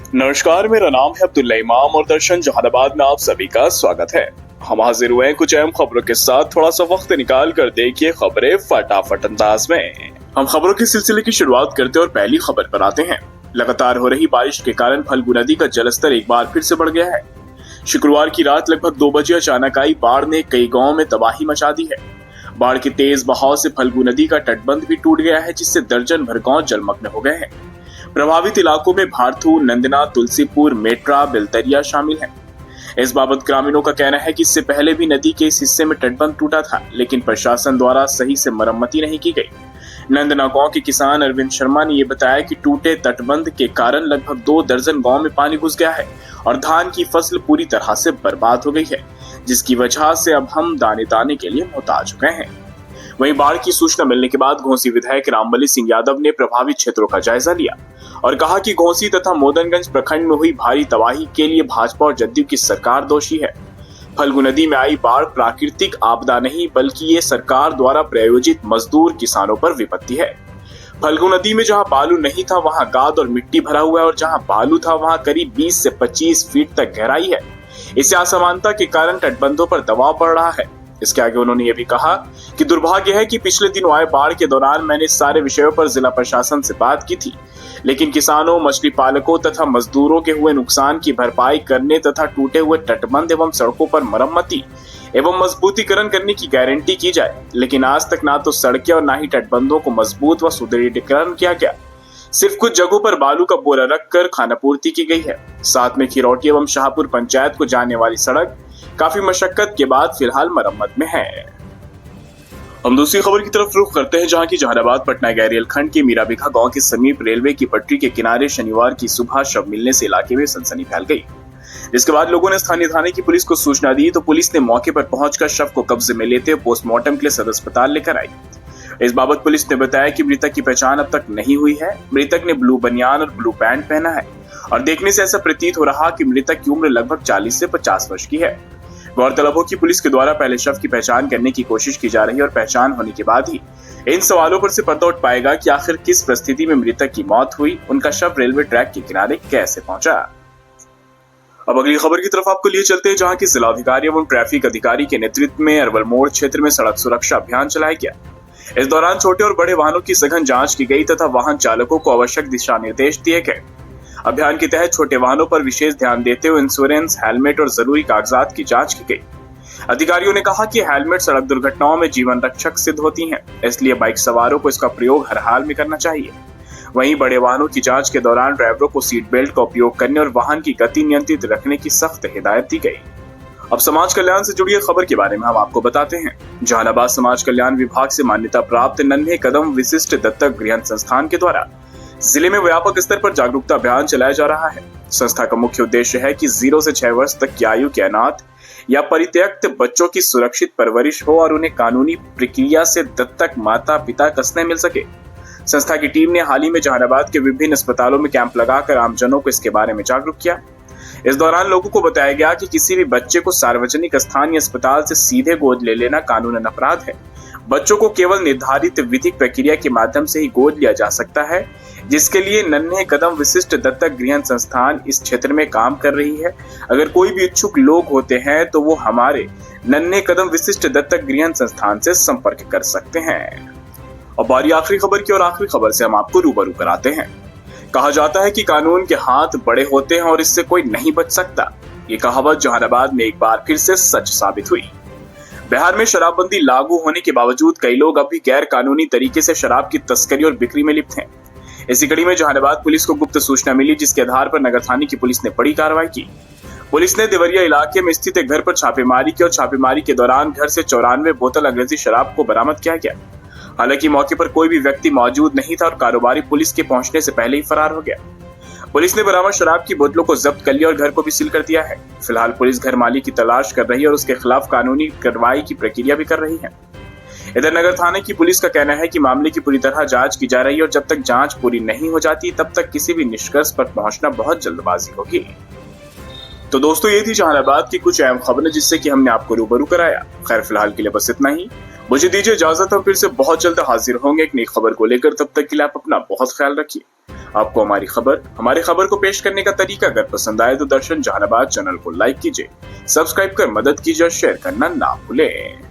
नमस्कार, मेरा नाम है अब्दुल्ला इमाम और दर्शन जहानाबाद में आप सभी का स्वागत है। हम हाजिर हुए हैं कुछ अहम खबरों के साथ। थोड़ा सा वक्त निकाल कर देखिए खबरें फटाफट अंदाज में। हम खबरों के सिलसिले की शुरुआत करते हैं और पहली खबर पर आते हैं। लगातार हो रही बारिश के कारण फल्गु नदी का जलस्तर एक बार फिर से बढ़ गया है। शुक्रवार की रात लगभग 2 बजे अचानक आई बाढ़ ने कई गाँव में तबाही मचा दी है। बाढ़ के तेज बहाव से फल्गु नदी का तटबंध भी टूट गया है, जिससे दर्जन भर गाँव जलमग्न हो गए हैं। प्रभावित इलाकों में भारथू, नंदना, तुलसीपुर, मेट्रा, बेलतरिया शामिल हैं। इस बाबत ग्रामीणों का कहना है कि इससे पहले भी नदी के इस हिस्से में तटबंध टूटा था, लेकिन प्रशासन द्वारा सही से मरम्मती नहीं की गई। नंदना गांव के किसान अरविंद शर्मा ने ये बताया कि टूटे तटबंध के कारण लगभग 2 दर्जन गांव में पानी घुस गया है और धान की फसल पूरी तरह से बर्बाद हो गई है, जिसकी वजह से अब हम दाने दाने के लिए मोहताज हो गए हैं। वहीं बाढ़ की सूचना मिलने के बाद घोसी विधायक रामबली सिंह यादव ने प्रभावित क्षेत्रों का जायजा लिया और कहा कि घोसी तथा मोदनगंज प्रखंड में हुई भारी तबाही के लिए भाजपा और जदयू की सरकार दोषी है। फल्गु नदी में आई बाढ़ प्राकृतिक आपदा नहीं, बल्कि ये सरकार द्वारा प्रायोजित मजदूर किसानों पर विपत्ति है। फल्गु नदी में जहां बालू नहीं था वहां गाद और मिट्टी भरा हुआ है और जहां बालू था वहां करीब 20 से 25 फीट तक गहराई है। इससे असमानता के कारण तटबंधों पर दबाव पड़ रहा है। इसके आगे उन्होंने ये भी कहा कि दुर्भाग्य है कि पिछले दिनों आए बाढ़ के दौरान मैंने इस सारे विषयों पर जिला प्रशासन से बात की थी, लेकिन किसानों, मछली पालकों तथा मजदूरों के हुए नुकसान की भरपाई करने तथा टूटे हुए तटबंध एवं सड़कों पर मरम्मती एवं मजबूतीकरण करने की गारंटी की जाए, लेकिन आज तक ना तो सड़कें और ना ही तटबंधों को मजबूत व सुदृढ़ीकरण किया गया। सिर्फ कुछ जगहों पर बालू का बोरा रखकर खानापूर्ति की गई है। साथ में खिरौटी एवं शाहपुर पंचायत को जाने वाली सड़क काफी मशक्कत के बाद फिलहाल मरम्मत में है। हम दूसरी खबर की तरफ रुख करते हैं, जहां की जहानाबाद पटना गैरियल खंड के मीराबिघा गांव के समीप रेलवे की पटरी के किनारे शनिवार की सुबह शव मिलने से इलाके में सनसनी फैल गई। जिसके बाद लोगों ने स्थानीय थाने की पुलिस को सूचना दी तो पुलिस ने मौके पर पहुंचकर शव को कब्जे में लेते हुए पोस्टमार्टम के लिए सदर अस्पताल लेकर आई। इस बाबत पुलिस ने बताया कि मृतक की पहचान अब तक नहीं हुई है। मृतक ने ब्लू बनियान और ब्लू पैंट पहना है और देखने से ऐसा प्रतीत हो रहा कि मृतक की उम्र लगभग 40 से 50 वर्ष की है। गौरतलब हो कि पुलिस के द्वारा पहले शव की पहचान करने की कोशिश की जा रही है और पहचान होने के बाद ही इन सवालों पर से पर्दा उठ पाएगा कि आखिर किस परिस्थिति में मृतक की मौत हुई, उनका शव रेलवे ट्रैक के किनारे कैसे पहुंचा। अब अगली खबर की तरफ आपको लिए चलते हैं, जहां की जिलाधिकारी एवं ट्रैफिक अधिकारी के नेतृत्व में अरवल मोड़ क्षेत्र में सड़क सुरक्षा अभियान चलाया गया। इस दौरान छोटे और बड़े वाहनों की सघन जांच की गई तथा वाहन चालकों को आवश्यक दिशा निर्देश दिए गए। अभियान के तहत छोटे वाहनों पर विशेष ध्यान देते हुए इंश्योरेंस, हेलमेट और जरूरी कागजात की जांच की गई। अधिकारियों ने कहा कि हेलमेट सड़क दुर्घटनाओं में जीवन रक्षक सिद्ध होती हैं, इसलिए बाइक सवारों को इसका प्रयोग हर हाल में करना चाहिए। वहीं बड़े वाहनों की जांच के दौरान ड्राइवरों को सीट बेल्ट का उपयोग करने और वाहन की गति नियंत्रित रखने की सख्त हिदायत दी गई। अब समाज कल्याण से जुड़ी खबर के बारे में हम आपको बताते हैं। जहानाबाद समाज कल्याण विभाग से मान्यता प्राप्त नन्हे कदम विशिष्ट दत्तक गृहन संस्थान के द्वारा जिले में व्यापक स्तर पर जागरूकता अभियान चलाया जा रहा है। संस्था का मुख्य उद्देश्य है कि 0 से 6 वर्ष तक की आयु के अनाथ या परित्यक्त बच्चों की सुरक्षित परवरिश हो और उन्हें कानूनी प्रक्रिया से दत्तक माता पिता का स्नेह मिल सके। संस्था की टीम ने हाल ही में जहानाबाद के विभिन्न अस्पतालों में कैंप लगाकर आमजनों को इसके बारे में जागरूक किया। इस दौरान लोगों को बताया गया कि किसी भी बच्चे को सार्वजनिक स्थान या अस्पताल से सीधे गोद ले लेना कानूनन अपराध है। बच्चों को केवल निर्धारित विधिक प्रक्रिया के माध्यम से ही गोद लिया जा सकता है, जिसके लिए नन्हे कदम विशिष्ट दत्तक गृहन संस्थान इस क्षेत्र में काम कर रही है। अगर कोई भी इच्छुक लोग होते हैं तो वो हमारे नन्हे कदम विशिष्ट दत्तक गृहन संस्थान से संपर्क कर सकते हैं। और बारी आखिरी खबर की, और आखिरी खबर से हम आपको रूबरू कराते हैं। कहा जाता है कि कानून के हाथ बड़े होते हैं और इससे कोई नहीं बच सकता। ये कहावत जहानाबाद में एक बार फिर से सच साबित हुई। बिहार में शराबबंदी लागू होने के बावजूद कई लोग अभी गैर कानूनी तरीके से शराब की तस्करी और बिक्री में लिप्त हैं। इसी कड़ी में जहानाबाद पुलिस को गुप्त सूचना मिली, जिसके आधार पर नगर थाने की पुलिस ने बड़ी कार्रवाई की। पुलिस ने देवरिया इलाके में स्थित एक घर पर छापेमारी की और छापेमारी के दौरान घर से 94 बोतल अंग्रेजी शराब को बरामद किया गया। हालांकि मौके पर कोई भी व्यक्ति मौजूद नहीं था और कारोबारी पुलिस के पहुंचने से पहले ही फरार हो गया। पुलिस ने बरामद शराब की बोतलों को जब्त कर लिया और घर को भी सील कर दिया है। फिलहाल पुलिस घर मालिक की तलाश कर रही है और उसके खिलाफ कानूनी कार्रवाई की प्रक्रिया भी कर रही है। इधर नगर थाने की पुलिस का कहना है कि मामले की पूरी तरह जांच की जा रही है और जब तक जांच पूरी नहीं हो जाती तब तक किसी भी निष्कर्ष पर पहुंचना बहुत जल्दबाजी होगी। तो दोस्तों, ये थी जहानाबाद की कुछ अहम खबरें जिससे कि हमने आपको रूबरू कराया। खैर, फिलहाल के लिए बस इतना ही। मुझे दीजिए इजाजत, हम फिर से बहुत जल्द हाजिर होंगे एक नई खबर को लेकर। तब तक के लिए आप अपना बहुत ख्याल रखिए। आपको हमारी खबर को पेश करने का तरीका अगर पसंद आए तो दर्शन जहानाबाद चैनल को लाइक कीजिए, सब्सक्राइब कर मदद कीजिए और शेयर करना ना भूलें।